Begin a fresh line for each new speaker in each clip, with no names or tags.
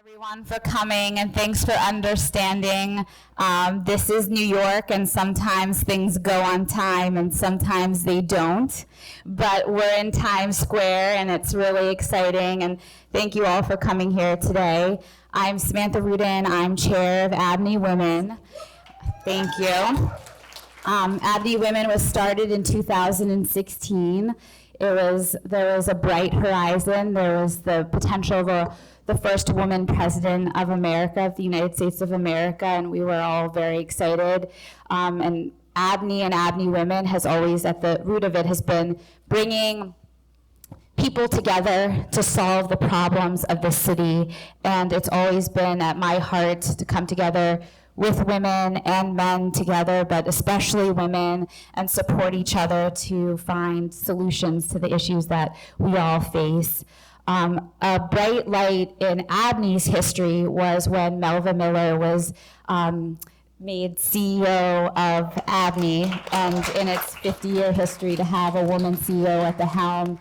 everyone for coming, and thanks for understanding. This is New York, and sometimes things go on time and sometimes they don't. But we're in Times Square and it's really exciting, and thank you all for coming here today. I'm Samantha Rudin. I'm chair of ABNY Women. Thank you. ABNY Women was started in 2016. There was a bright horizon. There was the potential of the first woman president of America, of the United States of America, and we were all very excited. And ABNY and ABNY Women has always, at the root of it, has been bringing people together to solve the problems of the city. And it's always been at my heart to come together with women and men together, but especially women, and support each other to find solutions to the issues that we all face. A bright light in ABNY's history was when Melva Miller was made CEO of ABNY, and in its 50-year history, to have a woman CEO at the helm,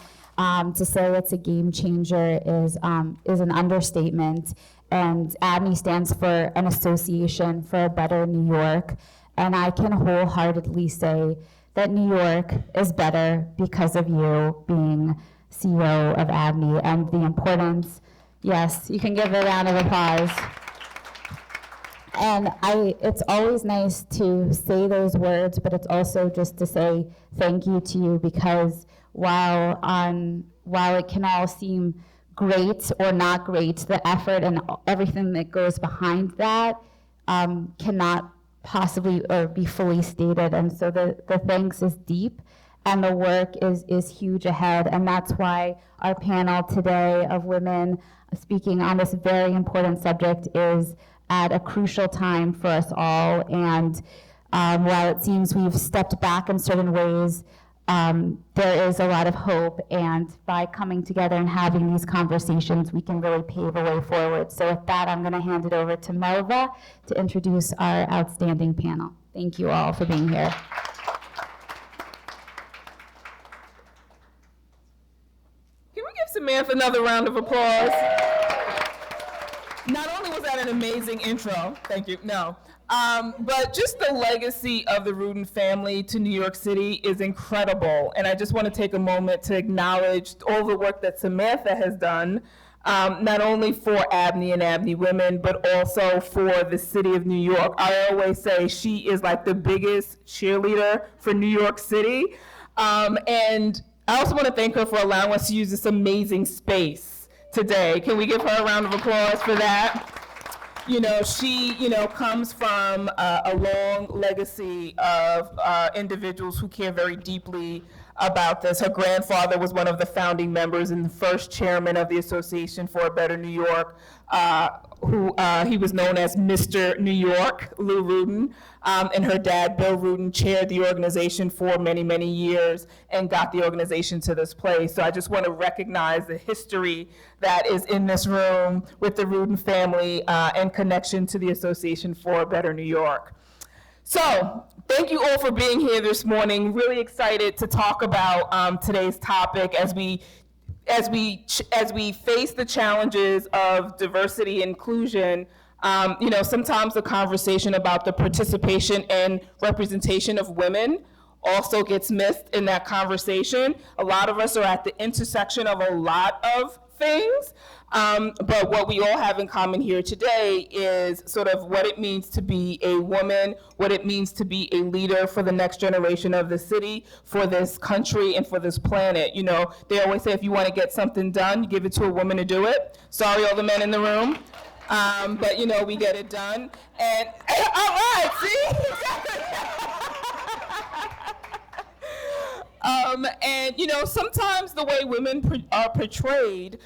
to say it's a game changer is an understatement. And ABNY stands for an association for a better New York. And I can wholeheartedly say that New York is better because of you being CEO of ABNY, and the importance. Yes, you can give a round of applause. And it's always nice to say those words, but it's also just to say thank you to you, because while it can all seem great or not great, the effort and everything that goes behind that cannot possibly or be fully stated. And so the thanks is deep, and the work is huge ahead. And that's why our panel today of women speaking on this very important subject is at a crucial time for us all. And while it seems we've stepped back in certain ways, there is a lot of hope, and by coming together and having these conversations, we can really pave a way forward. So with that, I'm going to hand it over to Melva to introduce our outstanding panel. Thank you all for being here.
Can we give Samantha another round of applause? Not only was that an amazing intro, thank you, but just the legacy of the Rudin family to New York City is incredible. And I just want to take a moment to acknowledge all the work that Samantha has done, not only for ABNY and ABNY Women, but also for the city of New York. I always say she is like the biggest cheerleader for New York City. And I also want to thank her for allowing us to use this amazing space today. Can we give her a round of applause for that? She, comes from a long legacy of individuals who care very deeply about this. Her grandfather was one of the founding members and the first chairman of the Association for a Better New York, he was known as Mr. New York, Lou Rudin, and her dad, Bill Rudin, chaired the organization for many, many years and got the organization to this place. So I just want to recognize the history that is in this room with the Rudin family and connection to the Association for a Better New York. So thank you all for being here this morning. Really excited to talk about today's topic as we face the challenges of diversity and inclusion. Sometimes the conversation about the participation and representation of women also gets missed in that conversation. A lot of us are at the intersection of a lot of things, but what we all have in common here today is sort of what it means to be a woman, what it means to be a leader for the next generation of the city, for this country, and for this planet. They always say if you want to get something done, you give it to a woman to do it. Sorry, all the men in the room, but we get it done. And all right, see? And sometimes the way women are portrayed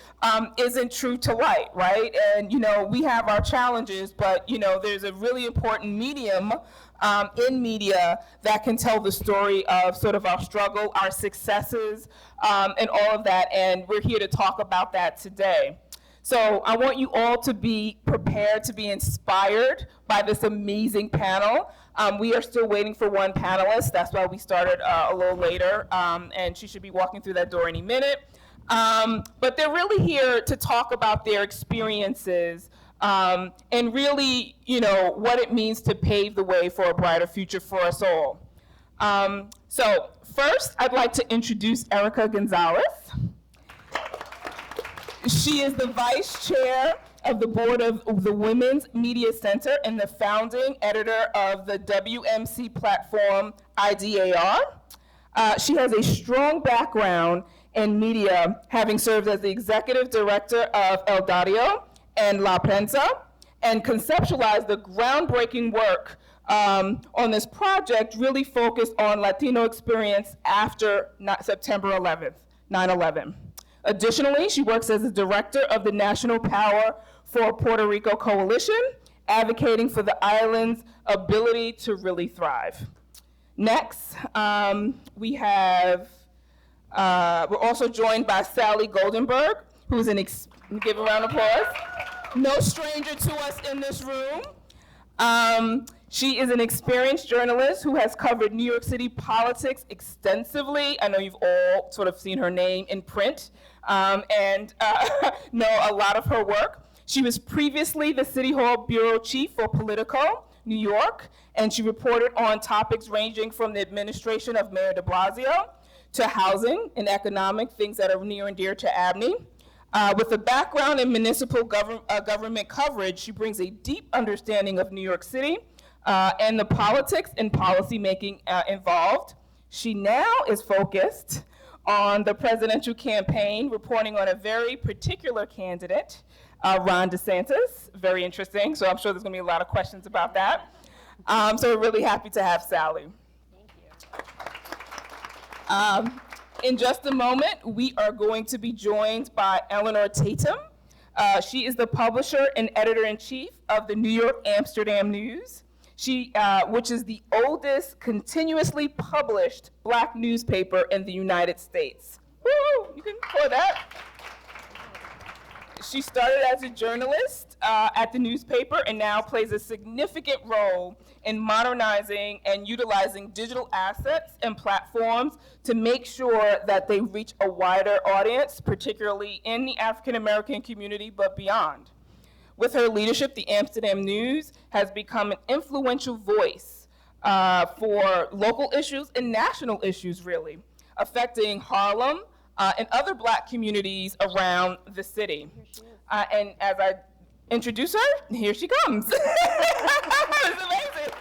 isn't true to life, right? And we have our challenges, but there's a really important medium in media that can tell the story of sort of our struggle, our successes, and all of that. And we're here to talk about that today. So I want you all to be prepared to be inspired by this amazing panel. We are still waiting for one panelist. That's why we started a little later, and she should be walking through that door any minute. But they're really here to talk about their experiences and really, what it means to pave the way for a brighter future for us all. So first, I'd like to introduce Erica Gonzalez. She is the vice chair of the board of the Women's Media Center and the founding editor of the WMC platform IDAR. She has a strong background in media, having served as the executive director of El Diario and La Prensa, and conceptualized the groundbreaking work on this project, really focused on Latino experience after September 11th, 9/11. Additionally, she works as the director of the National Power for Puerto Rico Coalition, advocating for the island's ability to really thrive. Next, we're also joined by Sally Goldenberg, who's give a round of applause, no stranger to us in this room. She is an experienced journalist who has covered New York City politics extensively. I know you've all sort of seen her name in print and know a lot of her work. She was previously the City Hall bureau chief for Politico, New York, and she reported on topics ranging from the administration of Mayor de Blasio to housing and economic, things that are near and dear to ABNY. With a background in municipal government coverage, she brings a deep understanding of New York City and the politics and policymaking involved. She now is focused on the presidential campaign, reporting on a very particular candidate, Ron DeSantis. Very interesting, so I'm sure there's gonna be a lot of questions about that. So we're really happy to have Sally. Thank you. In just a moment, we are going to be joined by Eleanor Tatum. She is the publisher and editor-in-chief of the New York Amsterdam News, which is the oldest continuously published Black newspaper in the United States. Woo! You can pour that. She started as a journalist at the newspaper and now plays a significant role in modernizing and utilizing digital assets and platforms to make sure that they reach a wider audience, particularly in the African American community, but beyond. With her leadership, the Amsterdam News has become an influential voice for local issues and national issues, really, affecting Harlem and other Black communities around the city. And as I introduce her, here she comes. It's amazing.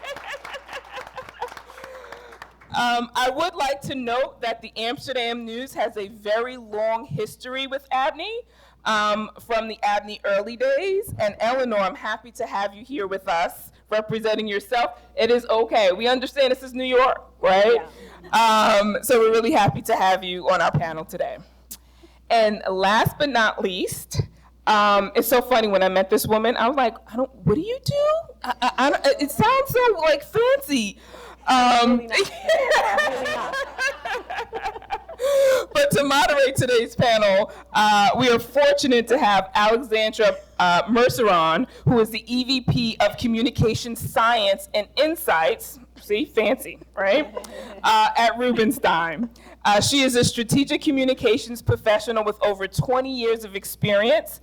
I would like to note that the Amsterdam News has a very long history with ABNY, from the ABNY early days. And Eleanor, I'm happy to have you here with us, representing yourself. It is okay. We understand this is New York, right? Yeah. So we're really happy to have you on our panel today. And last but not least, it's so funny, when I met this woman, I was like, what do you do? It sounds so like fancy. Really not. But to moderate today's panel, we are fortunate to have Alexandra Merceron, who is the EVP of Communication Science and Insights, see, fancy, right, at Rubenstein. She is a strategic communications professional with over 20 years of experience.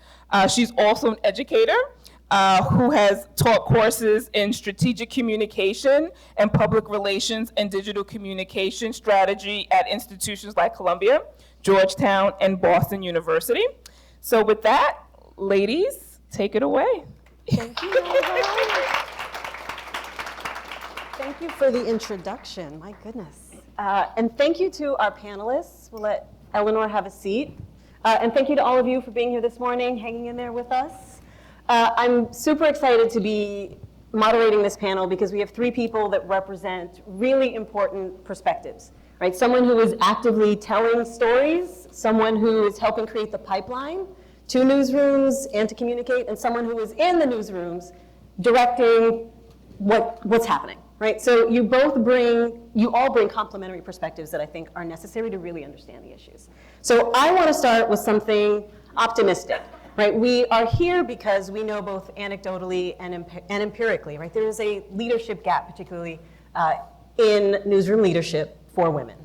She's also an educator who has taught courses in strategic communication and public relations and digital communication strategy at institutions like Columbia, Georgetown, and Boston University. So with that, ladies, take it away.
Thank you. Thank you for the introduction, my goodness. And thank you to our panelists. We'll let Eleanor have a seat. And thank you to all of you for being here this morning, hanging in there with us. I'm super excited to be moderating this panel because we have three people that represent really important perspectives, right? Someone who is actively telling stories, someone who is helping create the pipeline to newsrooms and to communicate, and someone who is in the newsrooms directing what's happening, right? So you all bring complementary perspectives that I think are necessary to really understand the issues. So I want to start with something optimistic. Right, we are here because we know both anecdotally and empirically, right? There is a leadership gap, particularly in newsroom leadership for women.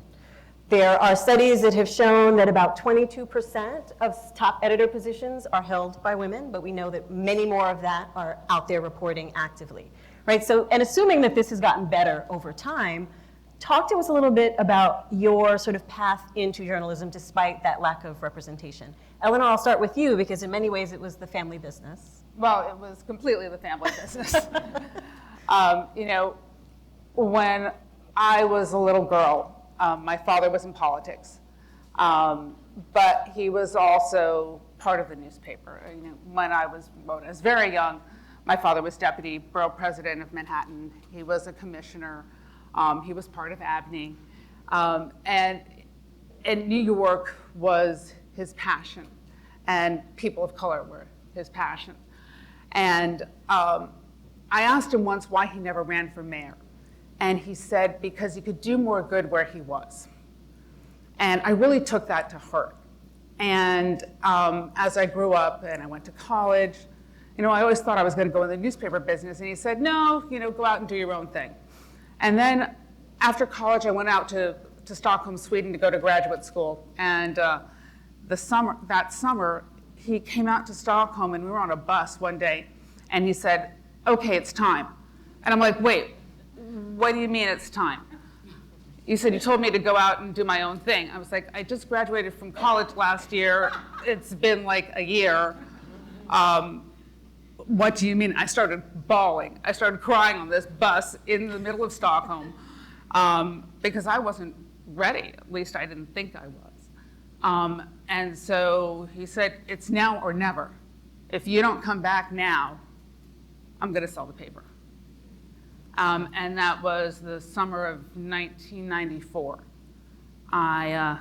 There are studies that have shown that about 22% of top editor positions are held by women, but we know that many more of that are out there reporting actively, right? So, and assuming that this has gotten better over time, talk to us a little bit about your sort of path into journalism despite that lack of representation. Eleanor, I'll start with you because in many ways it was the family business.
Well, it was completely the family business. You know, when I was a little girl, my father was in politics, but he was also part of the newspaper. You know, when I was very young, my father was deputy borough president of Manhattan. He was a commissioner. He was part of ABNY, and New York was his passion, and people of color were his passion. And I asked him once why he never ran for mayor. And he said, because he could do more good where he was. And I really took that to heart. And as I grew up and I went to college, you know, I always thought I was going to go in the newspaper business. And he said, no, you know, go out and do your own thing. And then after college, I went out to Stockholm, Sweden to go to graduate school. And that summer, he came out to Stockholm and we were on a bus one day. And he said, okay, it's time. And I'm like, wait. What do you mean it's time? You said you told me to go out and do my own thing. I was like, I just graduated from college last year. It's been like a year. What do you mean? I started bawling. I started crying on this bus in the middle of Stockholm because I wasn't ready. At least I didn't think I was. And so he said, it's now or never. If you don't come back now, I'm going to sell the paper. And that was the summer of 1994. I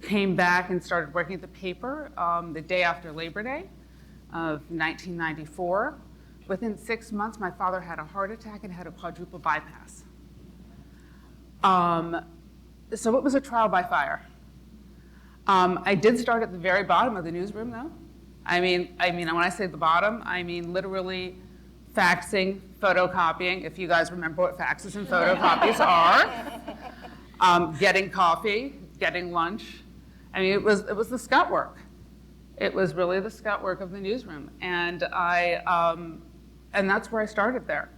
came back and started working at the paper the day after Labor Day of 1994. Within 6 months, my father had a heart attack and had a quadruple bypass. So it was a trial by fire. I did start at the very bottom of the newsroom, though. I mean, when I say the bottom, I mean literally faxing, photocopying, if you guys remember what faxes and photocopies are, getting coffee, getting lunch. I mean, it was the scut work. It was really the scut work of the newsroom, and and that's where I started there.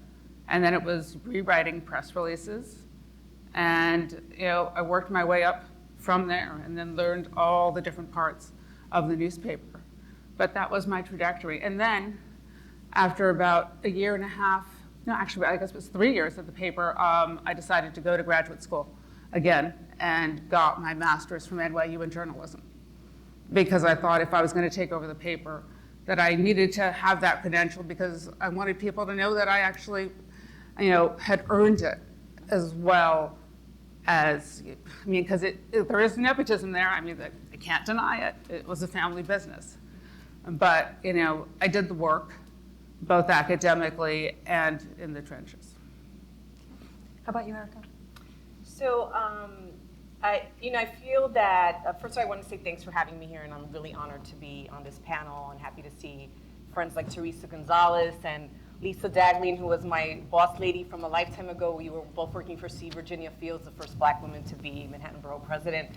And then it was rewriting press releases, and you know, I worked my way up from there, and then learned all the different parts of the newspaper. But that was my trajectory, and then. After about a year and a half, no, actually, I guess it was 3 years at the paper, I decided to go to graduate school again and got my master's from NYU in journalism. Because I thought if I was going to take over the paper, that I needed to have that credential because I wanted people to know that I actually, you know, had earned it as well as, I mean, because there is nepotism there. I mean, I can't deny it. It was a family business. But, you know, I did the work, both academically and in the trenches.
How about you, Erica?
So, I feel that, first of all, I want to say thanks for having me here, and I'm really honored to be on this panel and happy to see friends like Teresa Gonzalez and Lisa Daglin, who was my boss lady from a lifetime ago. We were both working for C. Virginia Fields, the first Black woman to be Manhattan Borough President.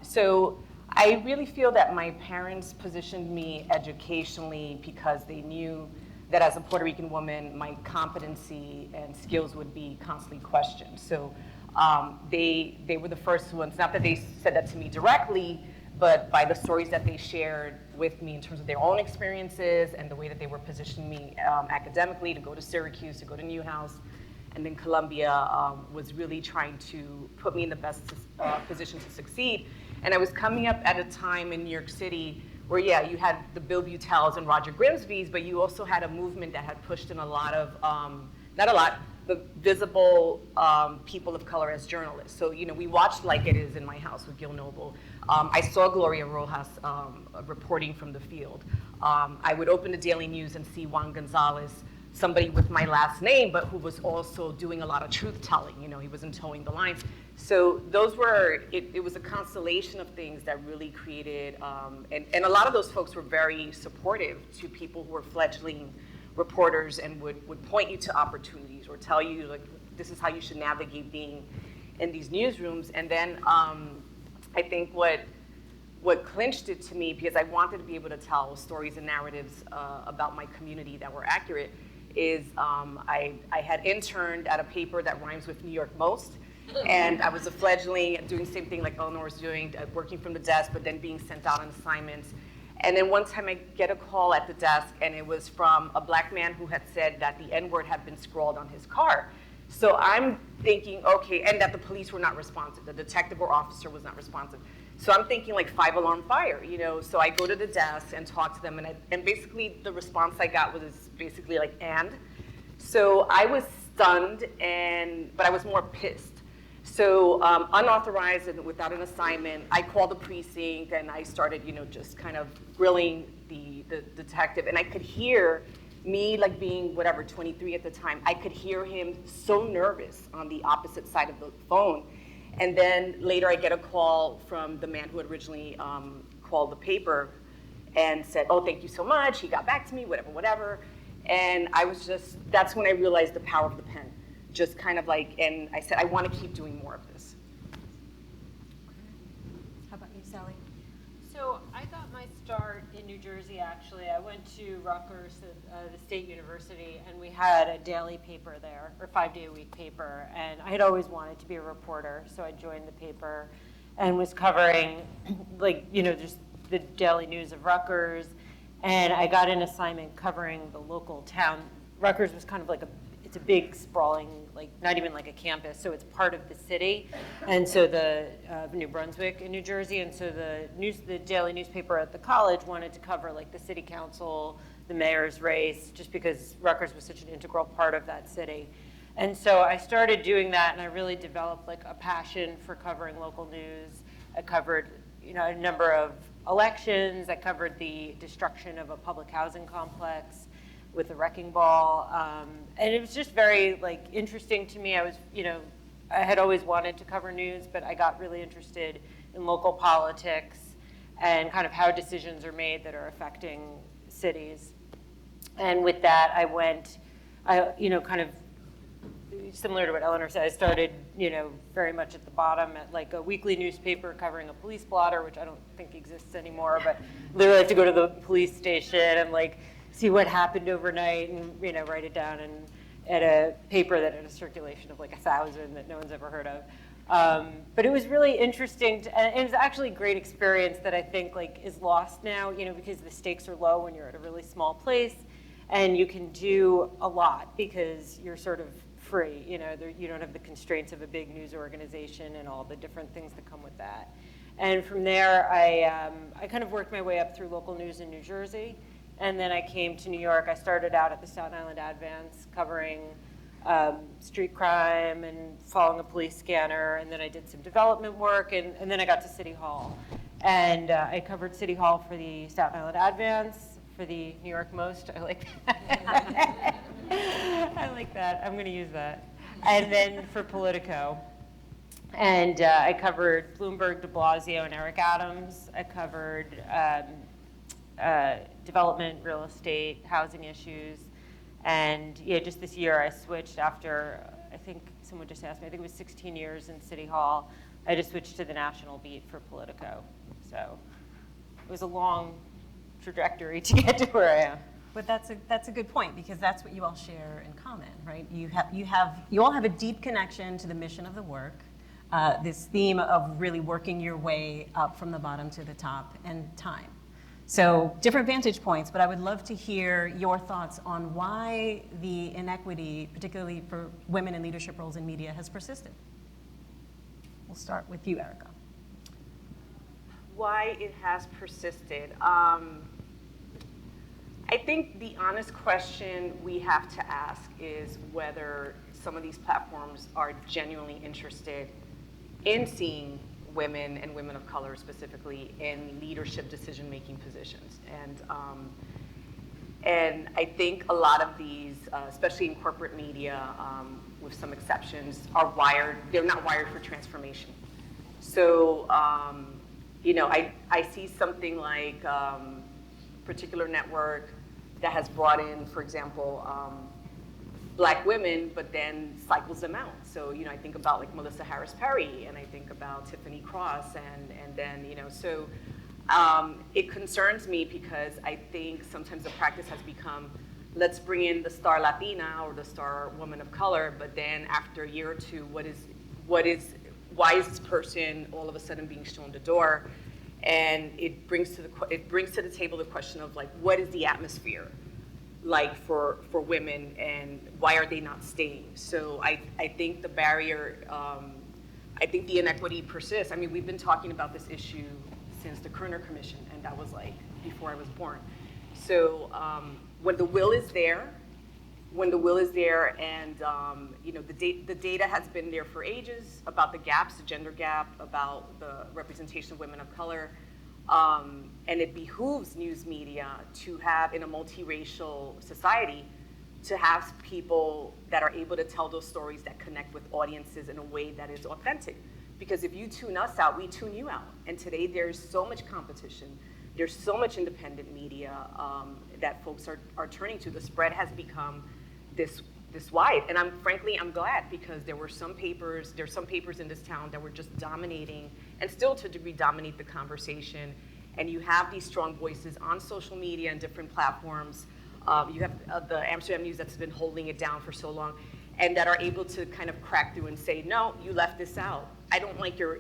So I really feel that my parents positioned me educationally because they knew that as a Puerto Rican woman, my competency and skills would be constantly questioned. So they were the first ones, not that they said that to me directly, but by the stories that they shared with me in terms of their own experiences and the way that they were positioning me academically to go to Syracuse, to go to Newhouse, and then Columbia was really trying to put me in the best position to succeed. And I was coming up at a time in New York City where, yeah, you had the Bill Butells and Roger Grimsby's, but you also had a movement that had pushed in a lot of, not a lot, but visible people of color as journalists. So, you know, we watched Like It Is in my house with Gil Noble. I saw Gloria Rojas reporting from the field. I would open the Daily News and see Juan Gonzalez, somebody with my last name, but who was also doing a lot of truth telling. You know, he wasn't towing the line. So those were, it was a constellation of things that really created, and a lot of those folks were very supportive to people who were fledgling reporters and would point you to opportunities or tell you, like, this is how you should navigate being in these newsrooms. And then I think what clinched it to me, because I wanted to be able to tell stories and narratives about my community that were accurate, is I had interned at a paper that rhymes with New York Most. And I was a fledgling, doing the same thing like Eleanor was doing, working from the desk, but then being sent out on assignments. And then one time I get a call at the desk, and it was from a black man who had said that the N-word had been scrawled on his car. So I'm thinking, okay, and that the police were not responsive, the detective or officer was not responsive. So I'm thinking like 5-alarm fire, you know? So I go to the desk and talk to them, and basically the response I got was basically like, and. So I was stunned, but I was more pissed. So unauthorized and without an assignment, I called the precinct and I started, you know, just kind of grilling the detective. And I could hear me, like being whatever, 23 at the time, I could hear him so nervous on the opposite side of the phone. And then later I get a call from the man who had originally called the paper and said, oh, thank you so much. He got back to me, whatever. And I was just, that's when I realized the power of the pen. Just kind of like, and I said, I want to keep doing more of this.
How about you, Sally?
So I got my start in New Jersey, actually. I went to Rutgers, the state university, and we had a daily paper there, or 5-day-a-week paper. And I had always wanted to be a reporter, so I joined the paper and was covering, like, you know, just the daily news of Rutgers. And I got an assignment covering the local town. Rutgers was kind of like it's a big sprawling, like not even like a campus, so it's part of the city. And so the New Brunswick in New Jersey, and so the daily newspaper at the college wanted to cover like the city council, the mayor's race, just because Rutgers was such an integral part of that city. And so I started doing that, and I really developed like a passion for covering local news. I covered, you know, a number of elections. I covered the destruction of a public housing complex with a wrecking ball, and it was just very like interesting to me. I was, you know, I had always wanted to cover news, but I got really interested in local politics and kind of how decisions are made that are affecting cities. And with that, you know, kind of similar to what Eleanor said, I started, you know, very much at the bottom at like a weekly newspaper covering a police blotter, which I don't think exists anymore, but literally have to go to the police station and like see what happened overnight and, you know, write it down and at a paper that had a circulation of like 1,000 that no one's ever heard of. But it was really interesting, and it was actually a great experience that I think like is lost now, you know, because the stakes are low when you're at a really small place and you can do a lot because you're sort of free, you know, you don't have the constraints of a big news organization and all the different things that come with that. And from there, I kind of worked my way up through local news in New Jersey. And then I came to New York. I started out at the Staten Island Advance covering street crime and following a police scanner. And then I did some development work. And then I got to City Hall. And I covered City Hall for the Staten Island Advance, for the New York Most. I like that. I like that. I'm going to use that. And then for Politico. And I covered Bloomberg, de Blasio, and Eric Adams. I covered development, real estate, housing issues. And yeah, just this year I switched after, I think someone just asked me, I think it was 16 years in City Hall. I just switched to the national beat for Politico. So it was a long trajectory to get to where I am.
But that's a good point, because that's what you all share in common, right? You all have a deep connection to the mission of the work, this theme of really working your way up from the bottom to the top, and time. So different vantage points, but I would love to hear your thoughts on why the inequity, particularly for women in leadership roles in media, has persisted. We'll start with you, Erica.
Why it has persisted. I think the honest question we have to ask is whether some of these platforms are genuinely interested in seeing women and women of color specifically in leadership decision-making positions. And I think a lot of these, especially in corporate media, with some exceptions, they're not wired for transformation. So, you know, I see something like particular network that has brought in, for example, Black women, but then cycles them out. So, I think about like Melissa Harris Perry, and I think about Tiffany Cross, and then, so it concerns me because I think sometimes the practice has become, let's bring in the star Latina or the star woman of color, but then after a year or two, why is this person all of a sudden being shown the door? And it brings to the table the question of like, what is the atmosphere like for women, and why are they not staying? So I think the barrier, I think the inequity persists. I mean, we've been talking about this issue since the Kerner Commission, and that was like before I was born. So when the will is there, and the data has been there for ages about the gaps, the gender gap, about the representation of women of color, and it behooves news media to have, in a multiracial society, to have people that are able to tell those stories that connect with audiences in a way that is authentic. Because if you tune us out, we tune you out. And today there's so much competition. There's so much independent media that folks are turning to. The spread has become this wide. And I'm glad, because there's some papers in this town that were just dominating, and still to a degree dominate the conversation. And you have these strong voices on social media and different platforms. You have the Amsterdam News that's been holding it down for so long, and that are able to kind of crack through and say, no, you left this out. I don't like your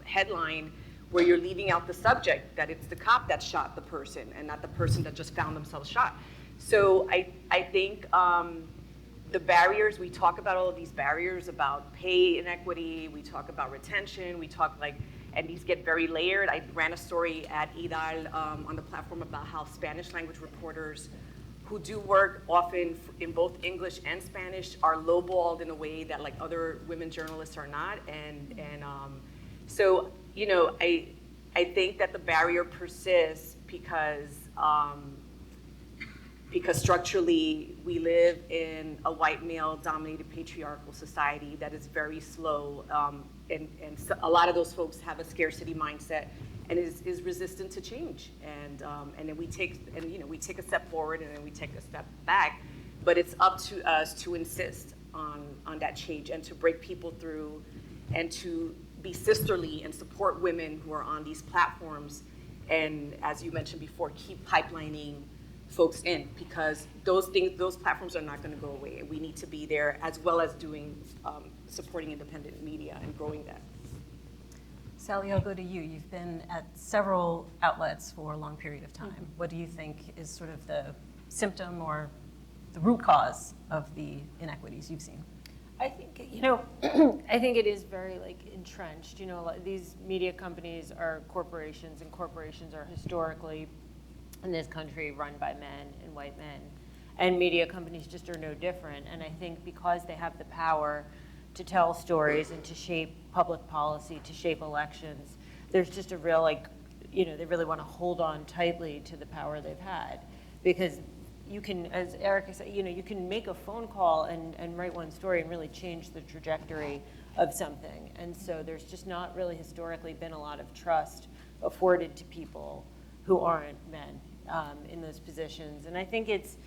headline where you're leaving out the subject, that it's the cop that shot the person and not the person that just found themselves shot. So I think the barriers, we talk about all of these barriers about pay inequity, we talk about retention, and these get very layered. I ran a story at IDAL on the platform about how Spanish language reporters who do work often in both English and Spanish are lowballed in a way that like other women journalists are not. So, I think that the barrier persists because structurally we live in a white male-dominated patriarchal society that is very slow, and so a lot of those folks have a scarcity mindset and is resistant to change. And then we take a step forward and then we take a step back, but it's up to us to insist on that change and to break people through and to be sisterly and support women who are on these platforms. And as you mentioned before, keep pipelining folks in, because those platforms are not going to go away, and we need to be there, as well as supporting independent media and growing that.
Sally, I'll go to you. You've been at several outlets for a long period of time. What do you think is sort of the symptom or the root cause of the inequities you've seen?
I think, I think it is very entrenched. These media companies are corporations, and corporations are historically in this country run by men and white men. And media companies just are no different. And I think because they have the power to tell stories and to shape public policy, to shape elections, there's just a real they really want to hold on tightly to the power they've had. Because you can, as Erica said, you can make a phone call and write one story and really change the trajectory of something. And so there's just not really historically been a lot of trust afforded to people who aren't men in those positions. And I think it's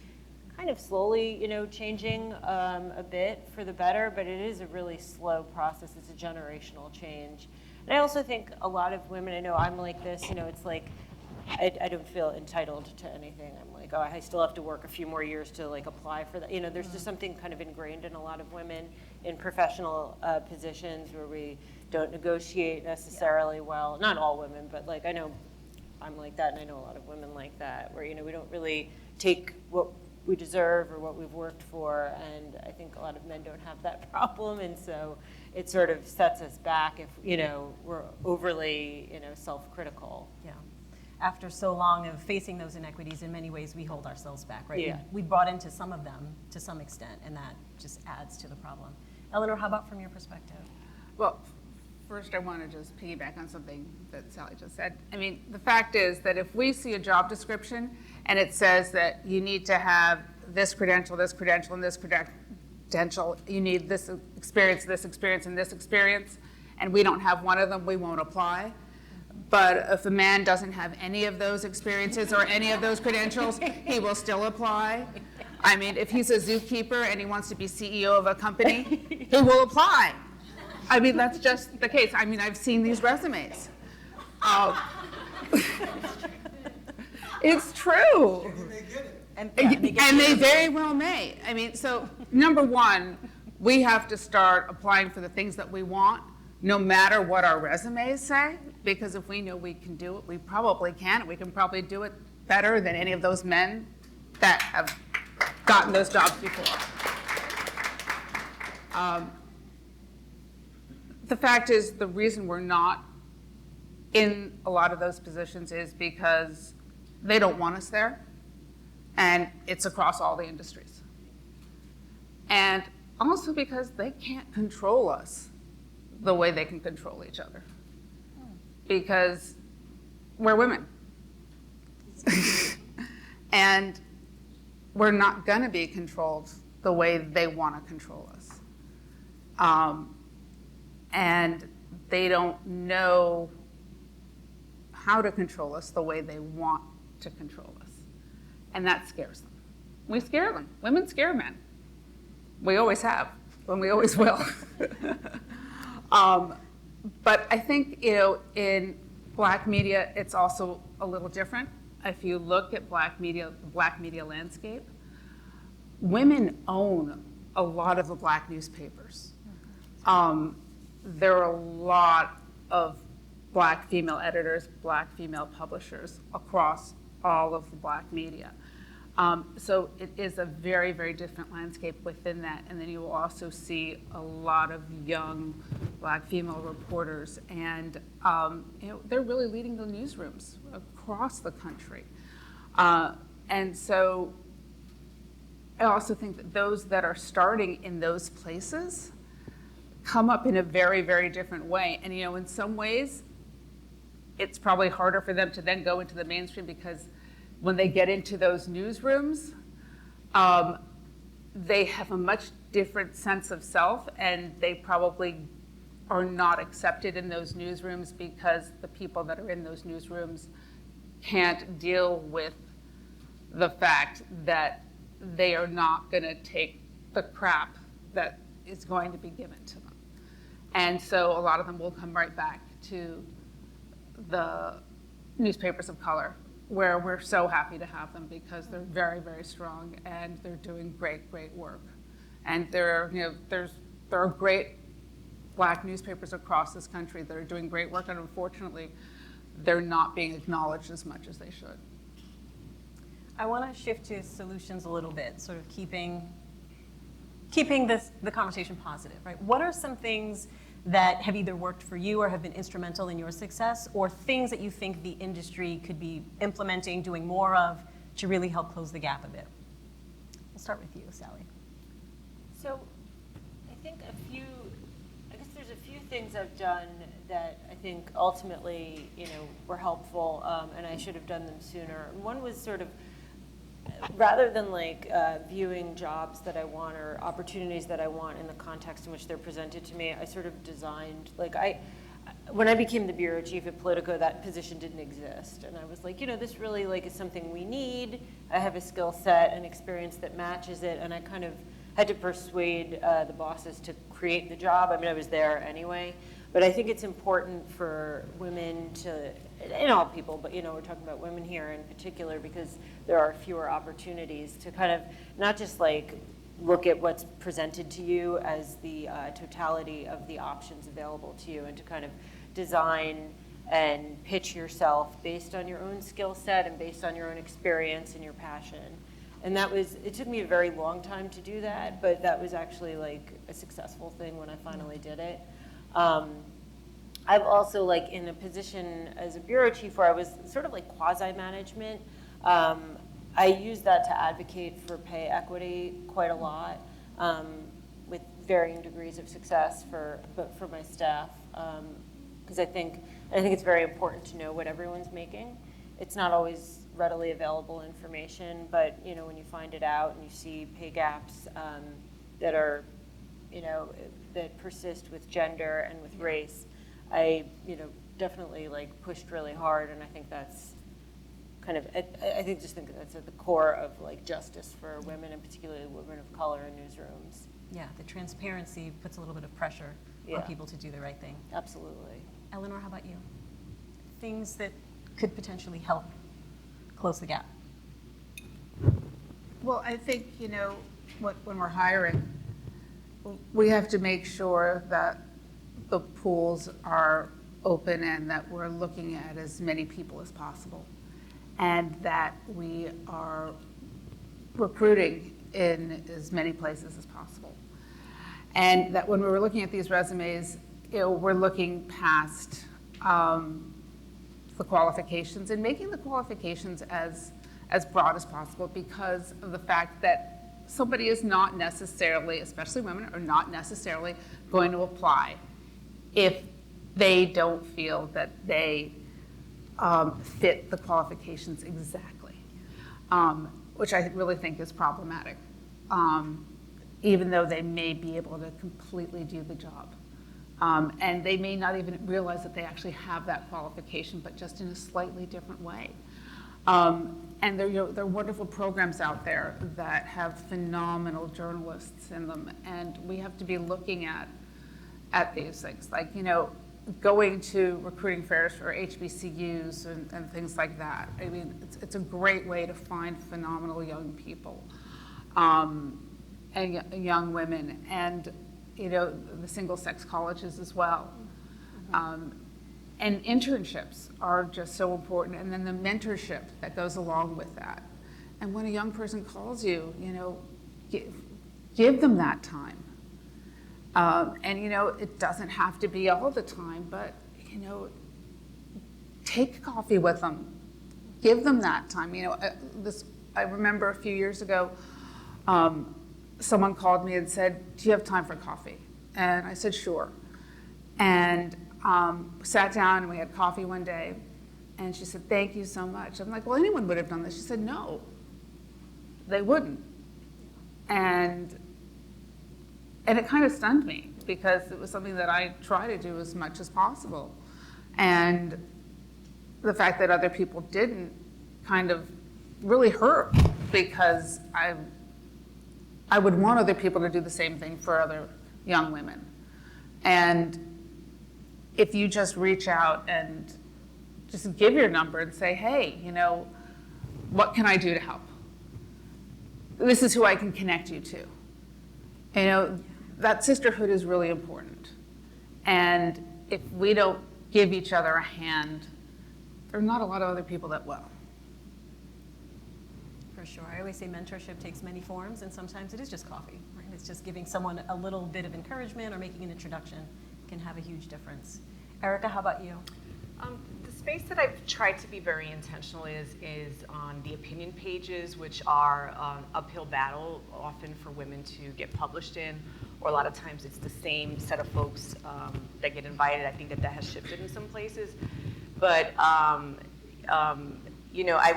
kind of slowly, changing a bit for the better, but it is a really slow process. It's a generational change. And I also think a lot of women, I know I'm like this, it's like, I don't feel entitled to anything. I'm like, I still have to work a few more years to apply for that. There's just something kind of ingrained in a lot of women in professional positions where we don't negotiate necessarily well. Not all women, but I know I'm like that, and I know a lot of women like that, where we don't really take what we deserve or what we've worked for, and I think a lot of men don't have that problem, and so it sort of sets us back if we're overly self-critical.
Yeah. After so long of facing those inequities, in many ways we hold ourselves back, right?
Yeah.
We bought into some of them to some extent, and that just adds to the problem. Eleanor, how about from your perspective?
Well, first I want to just piggyback on something that Sally just said. I mean, the fact is that if we see a job description and it says that you need to have this credential, and this credential, you need this experience, and this experience, and we don't have one of them, we won't apply. But if a man doesn't have any of those experiences or any of those credentials, he will still apply. I mean, if he's a zookeeper and he wants to be CEO of a company, he will apply. I mean, that's just the case. I mean, I've seen these resumes. It's true.
And
They very well may. I mean, so number one, we have to start applying for the things that we want, no matter what our resumes say, because if we know we can do it, we probably can. We can probably do it better than any of those men that have gotten those jobs before. The fact is, the reason we're not in a lot of those positions is because they don't want us there, and it's across all the industries. And also because they can't control us the way they can control each other, because we're women. And we're not going to be controlled the way they want to control us. And they don't know how to control us the way they want to control us. And that scares them. We scare them. Women scare men. We always have, and we always will. But I think, in Black media, it's also a little different. If you look at Black media landscape, women own a lot of the Black newspapers. There are a lot of Black female editors, Black female publishers across all of the Black media. So it is a very, very different landscape within that. And then you will also see a lot of young Black female reporters, and they're really leading the newsrooms across the country. And so I also think that those that are starting in those places come up in a very, very different way. And in some ways, it's probably harder for them to then go into the mainstream, because when they get into those newsrooms, they have a much different sense of self, and they probably are not accepted in those newsrooms because the people that are in those newsrooms can't deal with the fact that they are not going to take the crap that is going to be given to them. And so a lot of them will come right back to the newspapers of color, where we're so happy to have them, because they're very, very strong, and they're doing great, great work. And there are great Black newspapers across this country that are doing great work, and unfortunately, they're not being acknowledged as much as they should.
I want to shift to solutions a little bit, sort of keeping the conversation positive, right? What are some things that have either worked for you or have been instrumental in your success, or things that you think the industry could be implementing, doing more of, to really help close the gap a bit? We'll start with you, Sally.
So I think there's a few things I've done that I think ultimately, were helpful, and I should have done them sooner. And one was sort of, rather than viewing jobs that I want or opportunities that I want in the context in which they're presented to me, I sort of designed, when I became the bureau chief at Politico, that position didn't exist. And I was like, this really is something we need. I have a skill set and experience that matches it. And I kind of had to persuade the bosses to create the job. I mean, I was there anyway. But I think it's important for women to, and all people, but we're talking about women here in particular, because there are fewer opportunities to kind of not just look at what's presented to you as the totality of the options available to you, and to kind of design and pitch yourself based on your own skill set and based on your own experience and your passion. And it took me a very long time to do that, but that was actually a successful thing when I finally did it. I've also, in a position as a bureau chief where I was sort of quasi-management, I used that to advocate for pay equity quite a lot, with varying degrees of success for my staff, because I think it's very important to know what everyone's making. It's not always readily available information, but when you find it out and you see pay gaps that are that persist with gender and with race, I definitely pushed really hard, and I think that's kind of, I think that's at the core of like justice for women and particularly women of color in newsrooms.
Yeah, the transparency puts a little bit of pressure
Yeah.
on people to do the right thing.
Absolutely.
Eleanor, how about you? Things that could potentially help close the gap.
Well, I think, when we're hiring, we have to make sure that the pools are open and that we're looking at as many people as possible, and that we are recruiting in as many places as possible. And that when we were looking at these resumes, we're looking past the qualifications and making the qualifications as broad as possible, because of the fact that somebody is not necessarily, especially women, are not necessarily going to apply if they don't feel that they fit the qualifications exactly, which I really think is problematic, even though they may be able to completely do the job. And they may not even realize that they actually have that qualification, but just in a slightly different way. And there are wonderful programs out there that have phenomenal journalists in them, and we have to be looking at these things, like, going to recruiting fairs for HBCUs and things like that. I mean, it's a great way to find phenomenal young people and young women, and the single-sex colleges as well. And internships are just so important, and then the mentorship that goes along with that. And when a young person calls you, give them that time. And it doesn't have to be all the time, but take coffee with them, give them that time. I remember a few years ago, someone called me and said, "Do you have time for coffee?" And I said, "Sure." And sat down and we had coffee one day, and she said, "Thank you so much." I'm like, "Well, anyone would have done this." She said, "No, they wouldn't." And it kind of stunned me, because it was something that I try to do as much as possible. And the fact that other people didn't kind of really hurt, because I would want other people to do the same thing for other young women. And if you just reach out and just give your number and say, "Hey, what can I do to help? This is who I can connect you to." That sisterhood is really important. And if we don't give each other a hand, there are not a lot of other people that will.
For sure. I always say mentorship takes many forms, and sometimes it is just coffee, right? It's just giving someone a little bit of encouragement or making an introduction can have a huge difference. Erica, how about you?
The space that I've tried to be very intentional is on the opinion pages, which are an uphill battle often for women to get published in, or a lot of times it's the same set of folks that get invited. I think that has shifted in some places. But I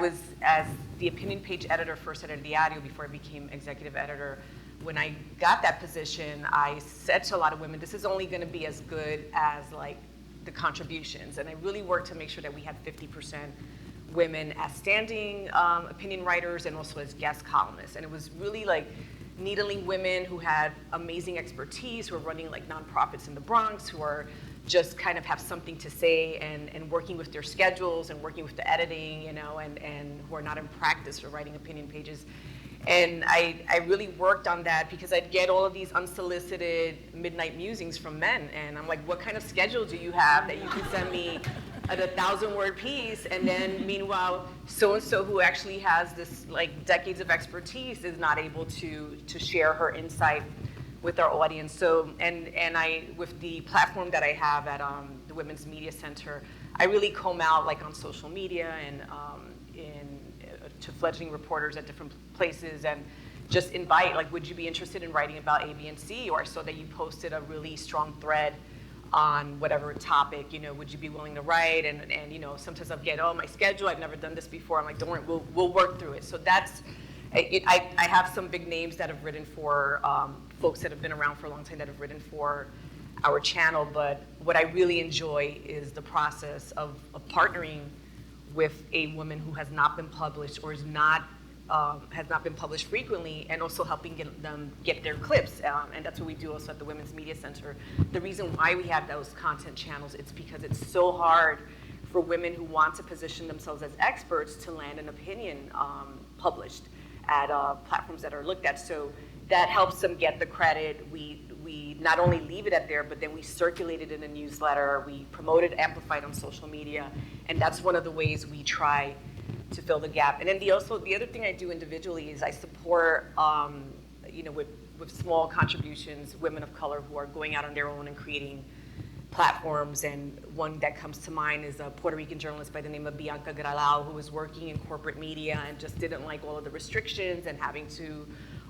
was, as the opinion page editor, first edited the audio before I became executive editor. When I got that position, I said to a lot of women, this is only going to be as good as the contributions. And I really worked to make sure that we had 50% women as standing opinion writers and also as guest columnists. And it was really needling women who had amazing expertise, who are running nonprofits in the Bronx, who are just kind of have something to say, and working with their schedules and working with the editing, and who are not in practice for writing opinion pages. And I really worked on that, because I'd get all of these unsolicited midnight musings from men, and I'm like, what kind of schedule do you have that you can send me a 1,000-word piece, and then meanwhile, so-and-so who actually has this decades of expertise is not able to share her insight with our audience. So, and I, with the platform that I have at the Women's Media Center, I really comb out on social media and to fledgling reporters at different places, and just invite, would you be interested in writing about A, B, and C? Or I saw that you posted a really strong thread on whatever topic, would you be willing to write? And sometimes I'll get, my schedule, I've never done this before. I'm like, don't worry, we'll work through it. So that's, I have some big names that have written for folks that have been around for a long time that have written for our channel, but what I really enjoy is the process of partnering with a woman who has not been published or has not been published frequently, and also helping them get their clips. And that's what we do also at the Women's Media Center. The reason why we have those content channels, it's because it's so hard for women who want to position themselves as experts to land an opinion published at platforms that are looked at. So that helps them get the credit. We not only leave it at there, but then we circulate it in a newsletter, we promote it, amplify it on social media, and that's one of the ways we try to fill the gap. And then the other thing I do individually is I support, with small contributions, women of color who are going out on their own and creating platforms. And one that comes to mind is a Puerto Rican journalist by the name of Bianca Gralao, who was working in corporate media and just didn't like all of the restrictions and having to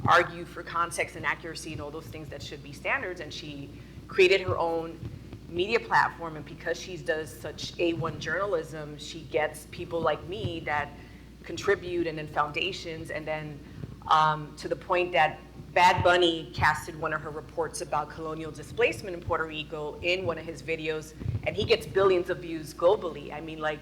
argue for context and accuracy and all those things that should be standards. And she created her own media platform, and because she does such A1 journalism, she gets people like me that contribute, and then foundations, and then to the point that Bad Bunny casted one of her reports about colonial displacement in Puerto Rico in one of his videos, and he gets billions of views globally. I mean, like,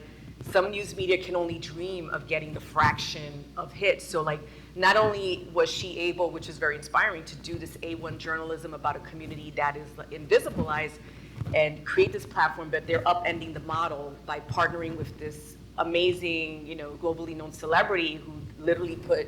some news media can only dream of getting the fraction of hits. So, like, not only was she able, which is very inspiring, to do this A1 journalism about a community that is invisibilized and create this platform, but they're upending the model by partnering with this amazing, globally known celebrity who literally put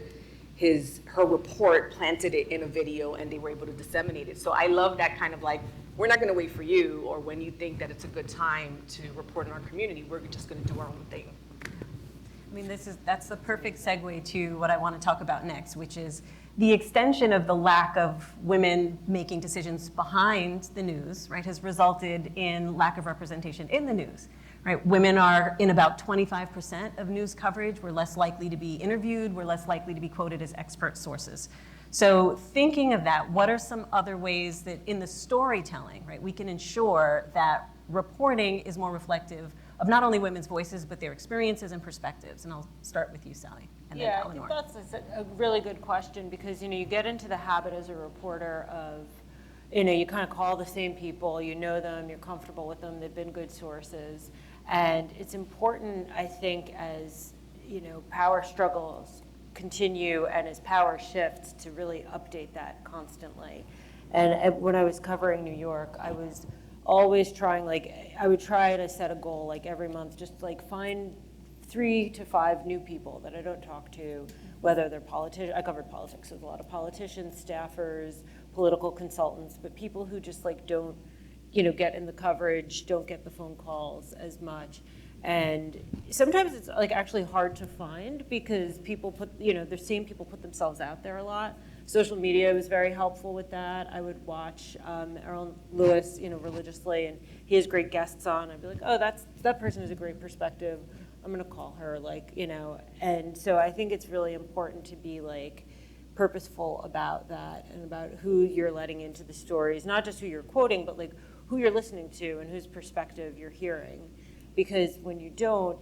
her report, planted it in a video, and they were able to disseminate it. So I love that kind of like, we're not going to wait for you, or when you think that it's a good time to report in our community, we're just going to do our own thing.
I mean, that's the perfect segue to what I want to talk about next, which is the extension of the lack of women making decisions behind the news, right, has resulted in lack of representation in the news. Right? Women are in about 25% of news coverage. We're less likely to be interviewed. We're less likely to be quoted as expert sources. So thinking of that, what are some other ways that in the storytelling, right, we can ensure that reporting is more reflective of not only women's voices, but their experiences and perspectives? And I'll start with you, Sally, and then Eleanor.
I think that's a really good question, because you get into the habit as a reporter of, you kind of call the same people, you know them, you're comfortable with them, they've been good sources. And it's important, I think, as power struggles continue and as power shifts, to really update that constantly. And when I was covering New York, I was always trying, I would try to set a goal, every month, just find 3 to 5 new people that I don't talk to, whether they're politicians. I covered politics with a lot of politicians, staffers, political consultants, but people who just don't get in the coverage, don't get the phone calls as much. And sometimes it's actually hard to find, because people the same people put themselves out there a lot. Social media was very helpful with that. I would watch Errol Lewis, religiously, and he has great guests on. I'd be like, oh, that person has a great perspective. I'm gonna call her, and so I think it's really important to be purposeful about that, and about who you're letting into the stories, not just who you're quoting, but who you're listening to and whose perspective you're hearing. Because when you don't,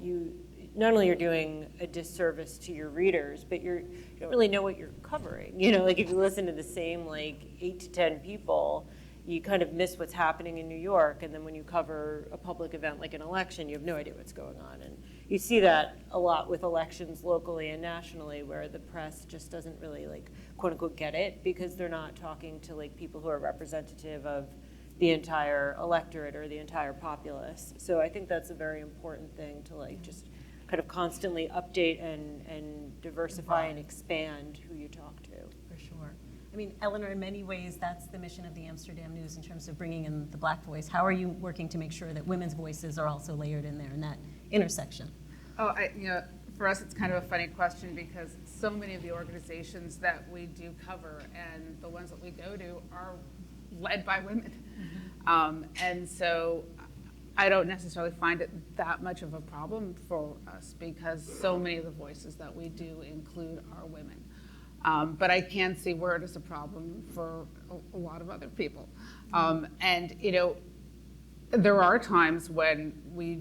not only you're doing a disservice to your readers, but you don't really know what you're covering. If you listen to the same 8 to 10 people, you kind of miss what's happening in New York. And then when you cover a public event like an election, you have no idea what's going on. And you see that a lot with elections locally and nationally, where the press just doesn't really quote unquote get it, because they're not talking to people who are representative of the entire electorate or the entire populace. So I think that's a very important thing to just kind of constantly update and diversify and expand who you talk to.
For sure. I mean, Eleanor, in many ways, that's the mission of the Amsterdam News in terms of bringing in the Black voice. How are you working to make sure that women's voices are also layered in there in that intersection?
Oh, for us, it's kind of a funny question, because so many of the organizations that we do cover and the ones that we go to are led by women. And so I don't necessarily find it that much of a problem for us, because so many of the voices that we do include are women. But I can see where it is a problem for a lot of other people. And there are times when we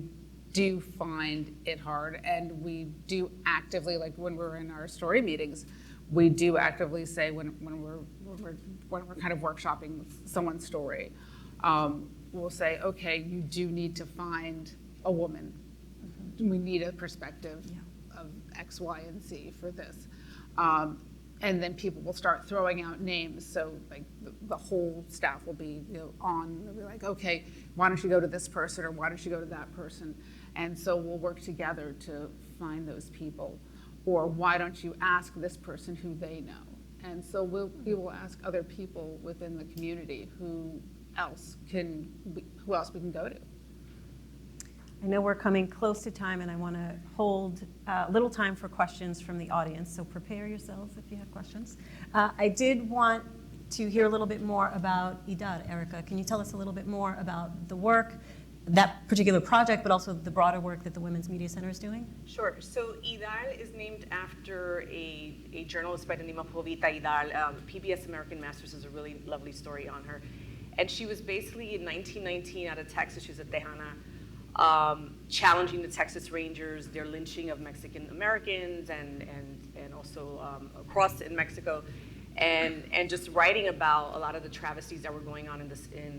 do find it hard, and we do actively, when we're in our story meetings, we do actively say when we're kind of workshopping someone's story, we'll say, okay, you do need to find a woman we need a perspective of X, Y, and Z for this. And then people will start throwing out names. So like the whole staff will be on, they'll be like, okay, why don't you go to this person or why don't you go to that person? And so we'll work together to find those people. Or why don't you ask this person who they know? And so we will ask other people within the community who else we can go to.
I know we're coming close to time, and I want to hold a little time for questions from the audience, so prepare yourselves if you have questions. I did want to hear a little bit more about IDAR. Erica, can you tell us a little bit more about the work, that particular project, but also the broader work that the Women's Media Center is doing?
Sure. So IDAL is named after a journalist by the name of Jovita IDAL. PBS American Masters is a really lovely story on her. And she was basically in 1919 out of Texas. She was a Tejana, challenging the Texas Rangers, their lynching of Mexican Americans and also across in Mexico. And just writing about a lot of the travesties that were going on in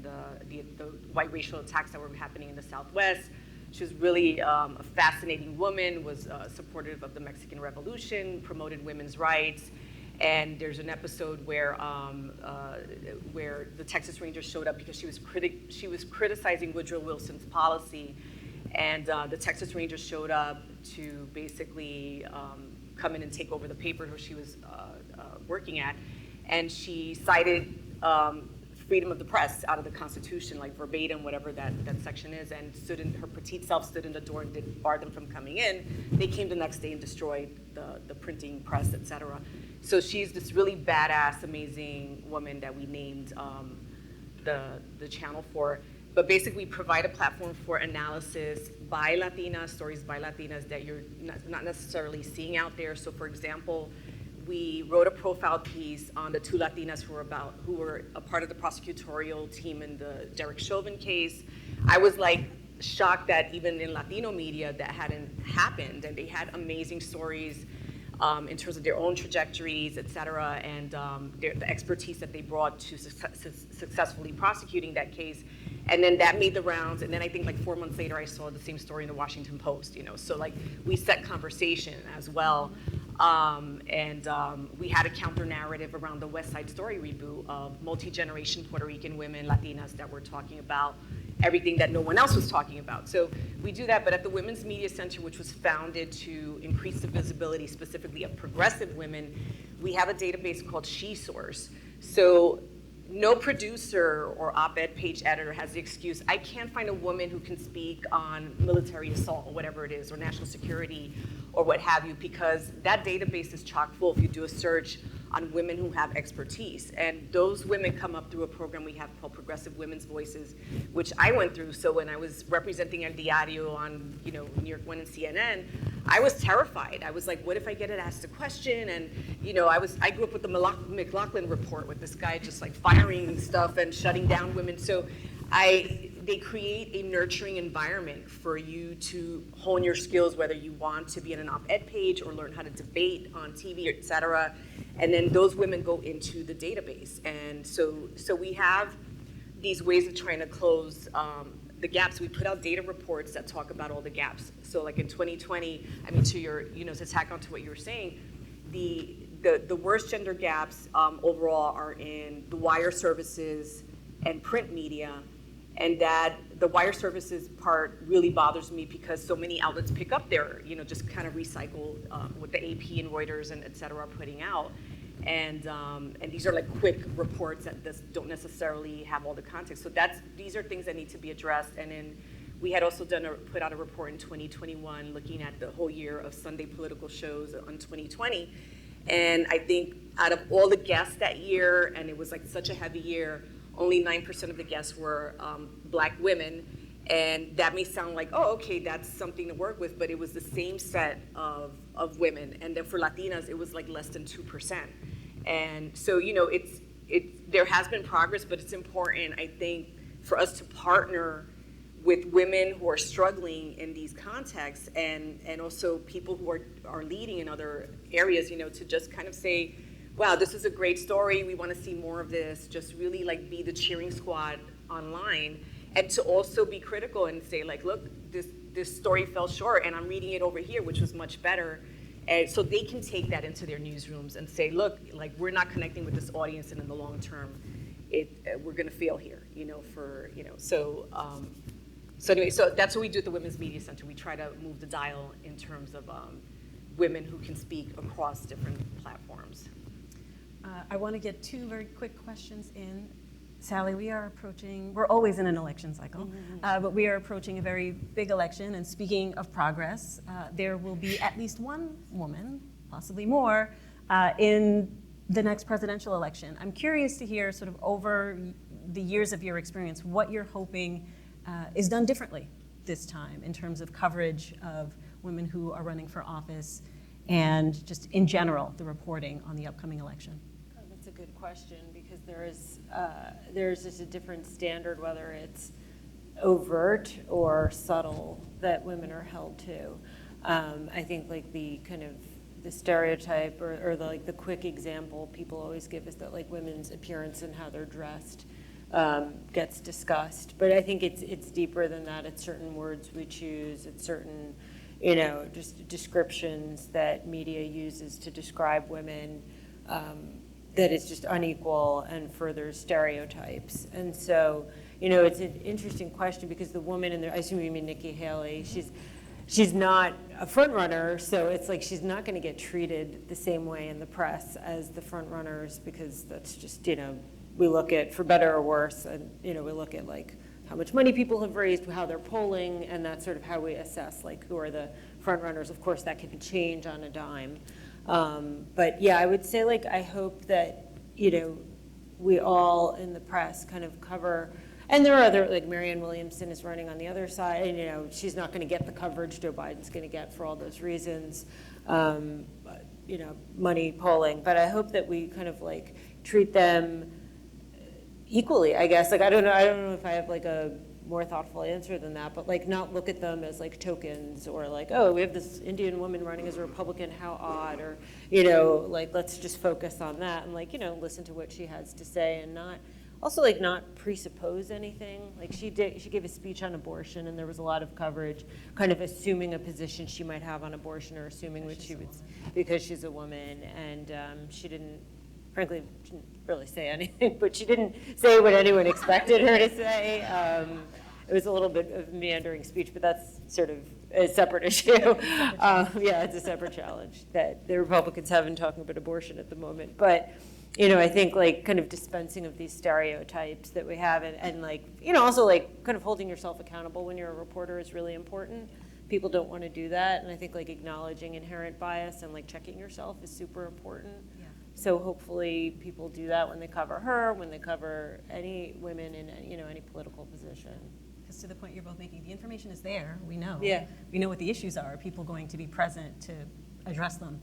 the white racial attacks that were happening in the Southwest. She was really a fascinating woman, was supportive of the Mexican Revolution, promoted women's rights. And there's an episode where the Texas Rangers showed up because she was criticizing Woodrow Wilson's policy, and the Texas Rangers showed up to basically come in and take over the paper where she was working at, and she cited freedom of the press out of the Constitution, like verbatim, whatever that section is, and her petite self stood in the door and barred them from coming in. They came the next day and destroyed the printing press, etc. So she's this really badass, amazing woman that we named the channel for. But basically provide a platform for analysis by Latinas, stories by Latinas that you're not necessarily seeing out there. So for example, we wrote a profile piece on the two Latinas who were a part of the prosecutorial team in the Derek Chauvin case. I was like shocked that even in Latino media that hadn't happened, and they had amazing stories in terms of their own trajectories, et cetera, and the expertise that they brought to successfully prosecuting that case. And then that made the rounds, and then I think like 4 months later I saw the same story in the Washington Post, so like we set conversation as well. We had a counter narrative around the West Side Story reboot of multi-generation Puerto Rican women, Latinas, that were talking about everything that no one else was talking about. So we do that, but at the Women's Media Center, which was founded to increase the visibility specifically of progressive women, we have a database called SheSource. So no producer or op-ed page editor has the excuse, I can't find a woman who can speak on military assault or whatever it is, or national security or what have you, because that database is chock full if you do a search on women who have expertise. And those women come up through a program we have called Progressive Women's Voices, which I went through. So when I was representing El Diario on New York One and CNN, I was terrified. I was like, what if I get asked a question? And I grew up with the McLaughlin report with this guy just like firing stuff and shutting down women. So they create a nurturing environment for you to hone your skills, whether you want to be on an op-ed page or learn how to debate on TV, et cetera. And then those women go into the database. And so we have these ways of trying to close the gaps. We put out data reports that talk about all the gaps. So like in 2020, to tack on to what you were saying, the worst gender gaps overall are in the wire services and print media. And that the wire services part really bothers me because so many outlets pick up their, just kind of recycle what the AP and Reuters and et cetera are putting out. And these are like quick reports that don't necessarily have all the context. So these are things that need to be addressed. And then we had also put out a report in 2021 looking at the whole year of Sunday political shows on 2020. And I think out of all the guests that year, and it was like such a heavy year, only 9% of the guests were Black women, and that may sound like, oh, okay, that's something to work with, but it was the same set of women, and then for Latinas, it was like less than 2%. And so, there has been progress, but it's important, I think, for us to partner with women who are struggling in these contexts, and also people who are leading in other areas, to just kind of say, wow, this is a great story. We want to see more of this. Just really like be the cheering squad online, and to also be critical and say like, look, this story fell short, and I'm reading it over here, which was much better. And so they can take that into their newsrooms and say, look, like, we're not connecting with this audience, and in the long term, we're going to fail here, So anyway, so that's what we do at the Women's Media Center. We try to move the dial in terms of women who can speak across different platforms.
I want to get two very quick questions in. Sally, we're always in an election cycle, but we are approaching a very big election, and speaking of progress, there will be at least one woman, possibly more, in the next presidential election. I'm curious to hear, sort of over the years of your experience, what you're hoping is done differently this time in terms of coverage of women who are running for office and just in general, the reporting on the upcoming election.
That's a good question, because there's just a different standard, whether it's overt or subtle, that women are held to. I think like the kind of the stereotype or the quick example people always give is that like women's appearance and how they're dressed gets discussed. But I think it's deeper than that. It's certain words we choose. It's certain, just descriptions that media uses to describe women that is just unequal and further stereotypes. And so, it's an interesting question, because the woman in there, I assume you mean Nikki Haley, she's not a front runner, so it's like she's not going to get treated the same way in the press as the front runners, because that's just, we look at, for better or worse, and we look at like how much money people have raised, how they're polling, and that's sort of how we assess like who are the front runners. Of course, that can change on a dime. But yeah, I would say like I hope that we all in the press kind of cover, and there are other, like Marianne Williamson is running on the other side, and she's not going to get the coverage Joe Biden's going to get for all those reasons, money, polling. But I hope that we kind of like treat them equally, I guess. Like I don't know if I have like a more thoughtful answer than that, but like not look at them as like tokens, or like, oh, we have this Indian woman running as a Republican, how odd, or like let's just focus on that and like listen to what she has to say, and not presuppose anything. Like she gave a speech on abortion, and there was a lot of coverage kind of assuming a position she might have on abortion, or assuming what she would, because she's a woman, and she didn't really say anything, but she didn't say what anyone expected her to say. It was a little bit of a meandering speech, but that's sort of a separate issue. Yeah, it's a separate challenge that the Republicans have in talking about abortion at the moment. But, I think like kind of dispensing of these stereotypes that we have, and like, also like kind of holding yourself accountable when you're a reporter is really important. People don't want to do that, and I think like acknowledging inherent bias and like checking yourself is super important. Yeah. So hopefully people do that when they cover her, when they cover any women in any political position.
Because to the point you're both making, the information is there. We know.
Yeah.
We know what the issues are. People going to be present to address them.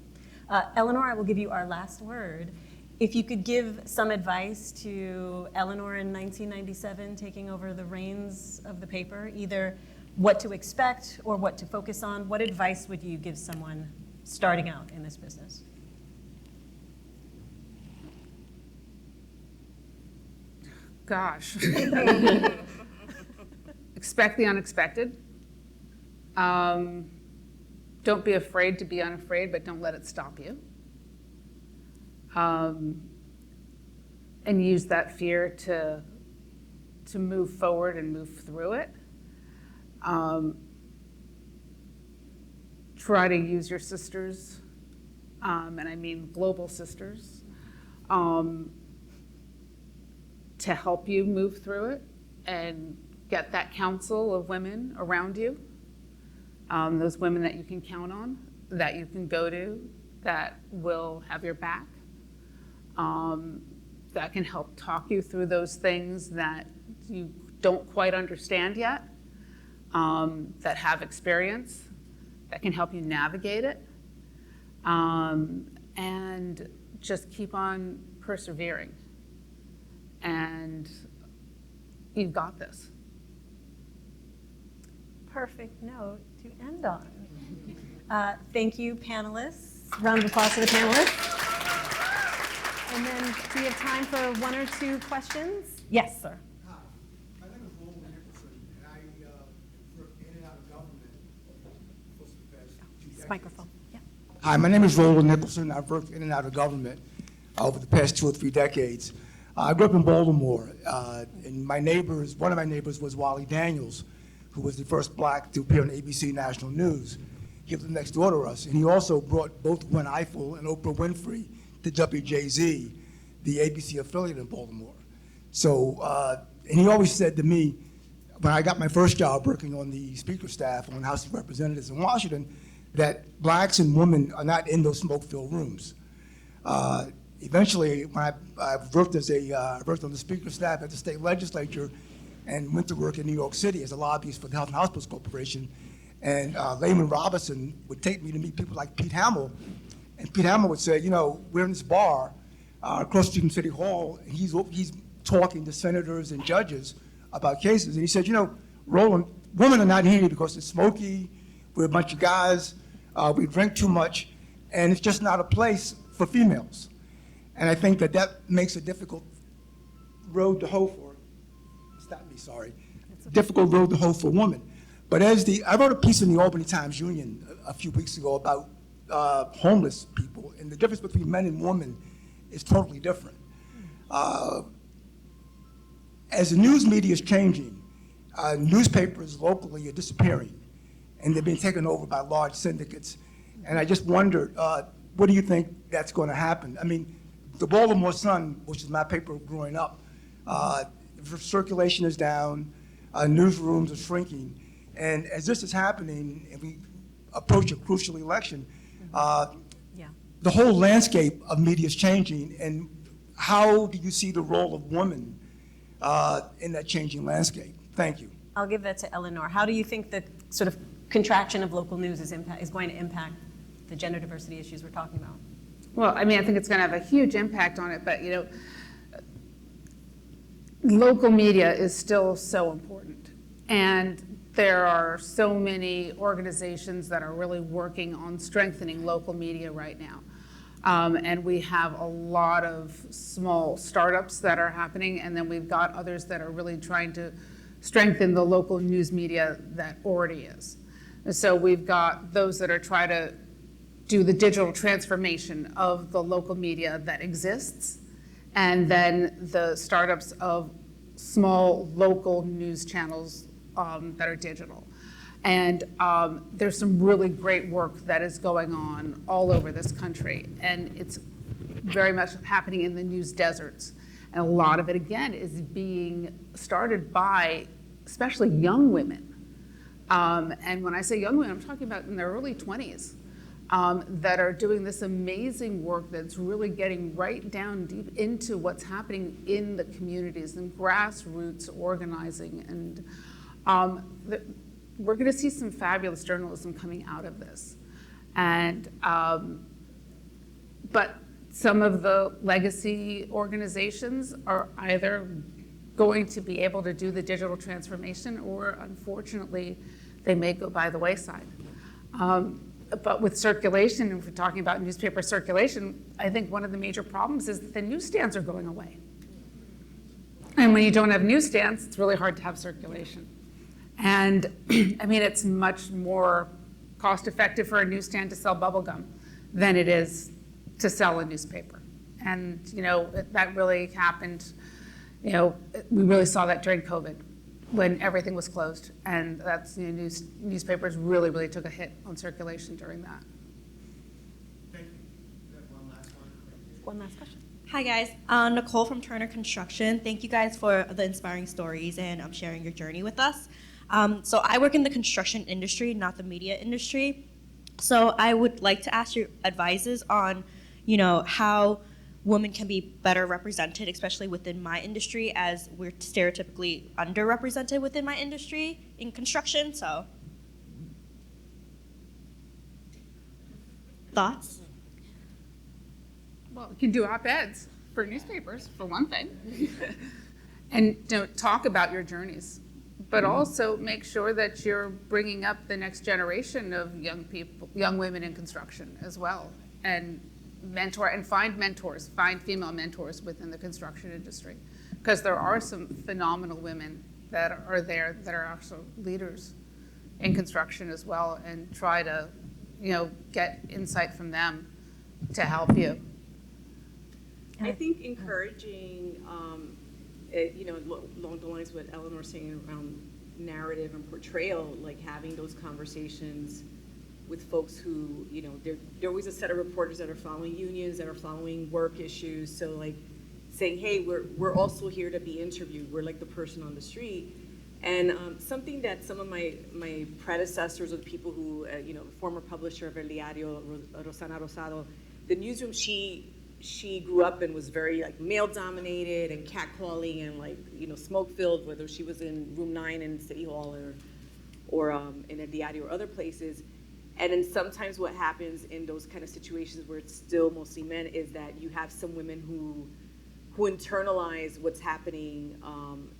Eleanor, I will give you our last word. If you could give some advice to Eleanor in 1997 taking over the reins of the paper, either what to expect or what to focus on, what advice would you give someone starting out in this business?
Gosh. Expect the unexpected. Don't be afraid to be unafraid, but don't let it stop you. And use that fear to move forward and move through it. Try to use your sisters, and I mean global sisters, to help you move through it, and get that council of women around you, those women that you can count on, that you can go to, that will have your back, that can help talk you through those things that you don't quite understand yet, that have experience, that can help you navigate it, and just keep on persevering. And you've got this.
Perfect note to end on. Thank you, panelists. Round of applause for the panelists. And then do we have time for one or two questions? Yes, sir.
Hi, my name is Roland Nicholson, and I work in and out of government.
Microphone. Yeah.
Hi, my name is Roland Nicholson. I've worked in and out of government over the past 2 or 3 decades. I grew up in Baltimore, and one of my neighbors was Wally Daniels, who was the first black to appear on ABC National News. He lived next door to us, and he also brought both Gwen Ifill and Oprah Winfrey to WJZ, the ABC affiliate in Baltimore. So, and he always said to me, when I got my first job working on the speaker staff on the House of Representatives in Washington, that blacks and women are not in those smoke-filled rooms. Eventually, when I worked on the speaker staff at the state legislature and went to work in New York City as a lobbyist for the Health and Hospitals Corporation, and Layman Robinson would take me to meet people like Pete Hamill, and Pete Hamill would say, you know, we're in this bar across the street from City Hall, and he's talking to senators and judges about cases, and he said, you know, Roland, women are not here because it's smoky, we're a bunch of guys, we drink too much, and it's just not a place for females. And I think that makes a difficult road to hoe for, difficult road to hoe for women. But I wrote a piece in the Albany Times-Union a few weeks ago about homeless people, and the difference between men and women is totally different. As the news media is changing, newspapers locally are disappearing, and they're being taken over by large syndicates. And I just wondered, what do you think that's going to happen? I mean, the Baltimore Sun, which is my paper growing up, circulation is down, newsrooms are shrinking, and as this is happening, and we approach a crucial election, the whole landscape of media is changing, and how do you see the role of women in that changing landscape? Thank you.
I'll give that to Eleanor. How do you think the sort of contraction of local news is going to impact the gender diversity issues we're talking about?
Well, I mean, I think it's going to have a huge impact on it, but, you know, local media is still so important. And there are so many organizations that are really working on strengthening local media right now. And we have a lot of small startups that are happening, and then we've got others that are really trying to strengthen the local news media that already is. And so we've got those that are trying to do the digital transformation of the local media that exists, and then the startups of small local news channels that are digital. And there's some really great work that is going on all over this country, and it's very much happening in the news deserts. And a lot of it, again, is being started by especially young women. And when I say young women, I'm talking about in their early 20s. That are doing this amazing work that's really getting right down deep into what's happening in the communities and grassroots organizing. And we're going to see some fabulous journalism coming out of this. And but some of the legacy organizations are either going to be able to do the digital transformation, or unfortunately, they may go by the wayside. But with circulation, if we're talking about newspaper circulation, I think one of the major problems is that the newsstands are going away. And when you don't have newsstands, it's really hard to have circulation. And I mean, it's much more cost effective for a newsstand to sell bubble gum than it is to sell a newspaper. And, you know, that really happened, you know, we really saw that during COVID, when everything was closed, and that's, you know, newspapers really took a hit on circulation during that.
Thank you. We have one last one.
One last question.
Hi guys, Nicole from Turner Construction. Thank you guys for the inspiring stories and sharing your journey with us. So I work in the construction industry, not the media industry. So I would like to ask your advices on, you know, how women can be better represented, especially within my industry, as we're stereotypically underrepresented within my industry in construction. So, thoughts?
Well, we can do op-eds for newspapers, for one thing. And, you know, talk about your journeys, but also make sure that you're bringing up the next generation of young people, young women in construction as well, and mentor and find mentors, find female mentors within the construction industry, because there are some phenomenal women that are there that are also leaders in construction as well, and try to get insight from them to help you.
I think encouraging, along the lines of what Eleanor was saying around narrative and portrayal, like having those conversations with folks who, they're always a set of reporters that are following unions, that are following work issues. So like saying, hey, we're also here to be interviewed. We're like the person on the street. And something that some of my predecessors or the people who, former publisher of El Diario, Rosana Rosado, the newsroom she grew up in was very like male dominated and catcalling and like, smoke filled, whether she was in room 9 in City Hall or in El Diario or other places. And then sometimes what happens in those kind of situations where it's still mostly men is that you have some women who internalize what's happening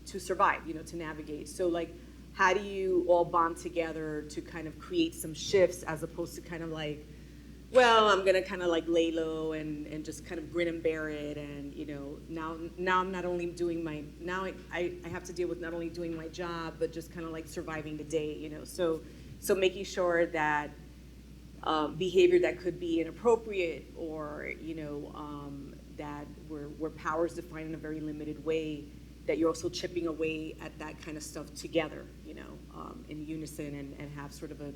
to survive, to navigate. So like, how do you all bond together to kind of create some shifts as opposed to kind of like, well, I'm gonna kind of like lay low and just kind of grin and bear it, and now I'm not only doing I have to deal with not only doing my job but just kind of like surviving the day, So making sure that behavior that could be inappropriate or that where power is defined in a very limited way, that you're also chipping away at that kind of stuff together, in unison and have sort of a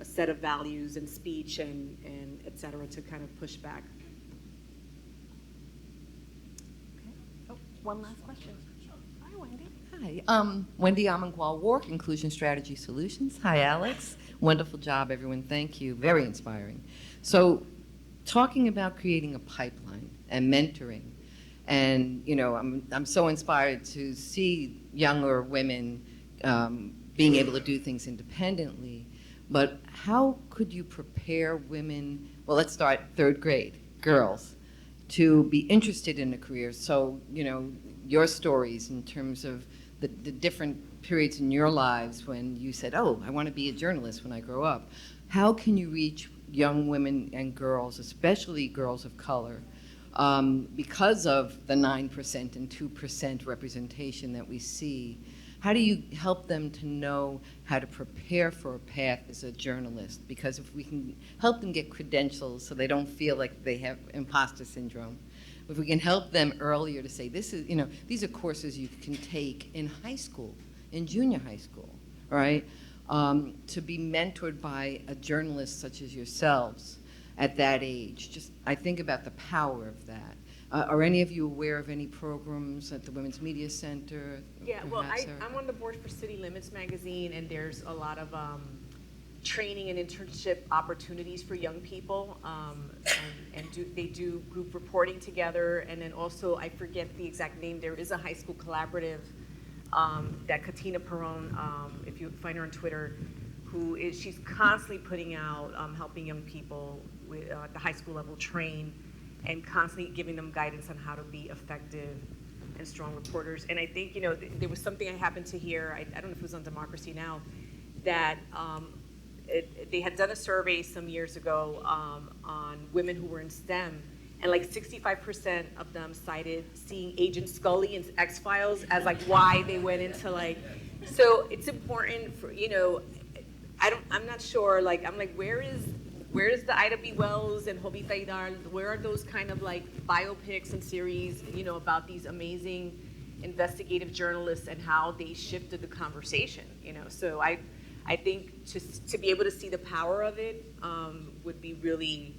set of values and speech and et cetera to kind of push back.
Okay. Oh, one last question. Hi, Wendy.
Hi, Wendy Amangwal, Work Inclusion Strategy Solutions. Hi, Alex. Wonderful job, everyone. Thank you. Very inspiring. So, talking about creating a pipeline and mentoring, and I'm so inspired to see younger women being able to do things independently. But how could you prepare women? Well, let's start 3rd grade girls to be interested in a career. So your stories in terms of the different periods in your lives when you said, oh, I want to be a journalist when I grow up. How can you reach young women and girls, especially girls of color, because of the 9% and 2% representation that we see? How do you help them to know how to prepare for a path as a journalist? Because if we can help them get credentials so they don't feel like they have imposter syndrome, if we can help them earlier to say, this is, these are courses you can take in high school, in junior high school, right? To be mentored by a journalist such as yourselves at that age. Just, I think about the power of that. Are any of you aware of any programs at the Women's Media Center?
Yeah, well,
perhaps,
I'm on the board for City Limits magazine, and there's a lot of training and internship opportunities for young people, they do group reporting together, and then also, I forget the exact name, there is a high school collaborative that Katina Perron, if you find her on Twitter, she's constantly putting out, helping young people with, at the high school level train, and constantly giving them guidance on how to be effective and strong reporters. And I think, there was something I happened to hear, I don't know if it was on Democracy Now!, that they had done a survey some years ago on women who were in STEM, and like 65% of them cited seeing Agent Scully in X-Files as like why they went into like, so it's important for, I'm not sure, like, I'm like, where is the Ida B. Wells and Jovita Hidal, where are those kind of like biopics and series, about these amazing investigative journalists and how they shifted the conversation, So I think to be able to see the power of it would be really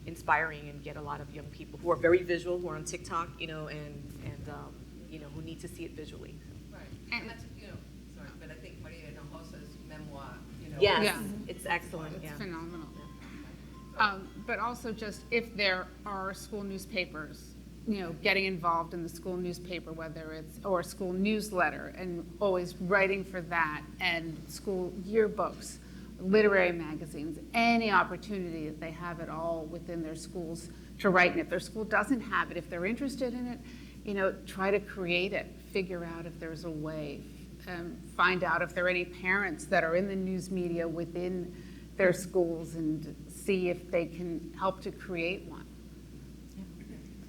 inspiring and get a lot of young people who are very visual, who are on TikTok, and who need to see it visually.
Right, and that's, sorry, but I think Maria Hinojosa's memoir,
Yes,
Yeah.
it's excellent.
It's
yeah.
phenomenal. But also just if there are school newspapers, getting involved in the school newspaper, whether it's, or school newsletter, and always writing for that, and school yearbooks, literary magazines, any opportunity that they have at all within their schools to write. And if their school doesn't have it, if they're interested in it, try to create it, figure out if there's a way, find out if there are any parents that are in the news media within their schools and see if they can help to create one.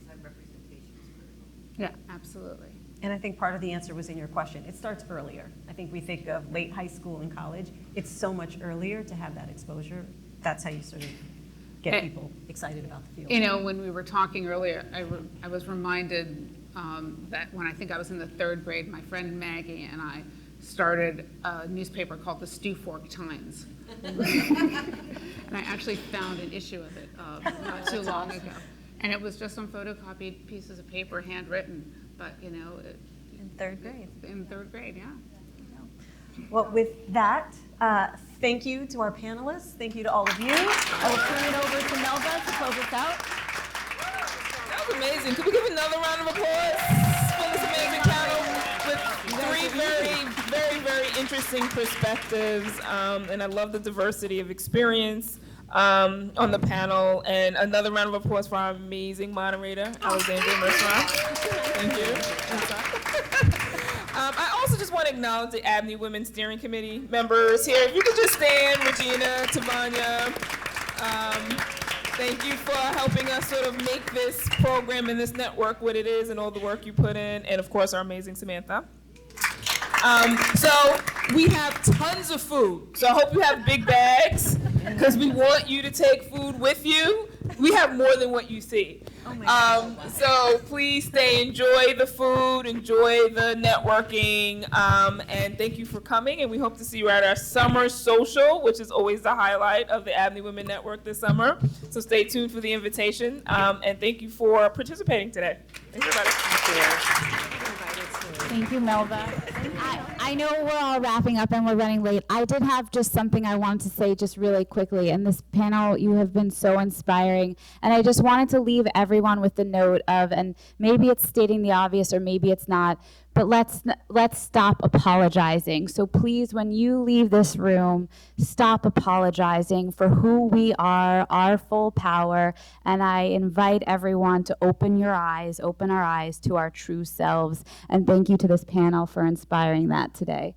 That representation is critical.
Yeah, absolutely.
And I think part of the answer was in your question. It starts earlier. I think we think of late high school and college. It's so much earlier to have that exposure that's how you sort of get people excited about the field.
You know, when we were talking earlier, I was reminded that when I think I was in the 3rd grade, my friend Maggie and I started a newspaper called the Stew Fork Times. And I actually found an issue of it not too long ago. And it was just some photocopied pieces of paper, handwritten, but you know.
In 3rd grade.
In 3rd grade, yeah.
Well, with that, thank you to our panelists. Thank you to all of you. I will turn it over to Melba to close us out.
That was amazing. Could we give another round of applause for this amazing panel with 3 very interesting perspectives, and I love the diversity of experience on the panel. And another round of applause for our amazing moderator, Alexandria Mercer. Thank you. I also just want to acknowledge the ABNY Women Steering Committee members here. If you could just stand, Regina, Tavanya. Thank you for helping us sort of make this program and this network what it is and all the work you put in. And of course, our amazing Samantha. So we have tons of food. So I hope you have big bags because we want you to take food with you. We have more than what you see. So please stay, enjoy the food, enjoy the networking, and thank you for coming. And we hope to see you at our summer social, which is always the highlight of the ABNY Women Network this summer. So stay tuned for the invitation, and thank you for participating today. Thanks, everybody.
Thank you, Melba. I know we're all wrapping up and we're running late. I did have just something I wanted to say just really quickly. And this panel, you have been so inspiring. And I just wanted to leave everyone with the note of, and maybe it's stating the obvious or maybe it's not, but let's stop apologizing. So please, when you leave this room, stop apologizing for who we are, our full power. And I invite everyone to open our eyes to our true selves. And thank you to this panel for inspiring that today.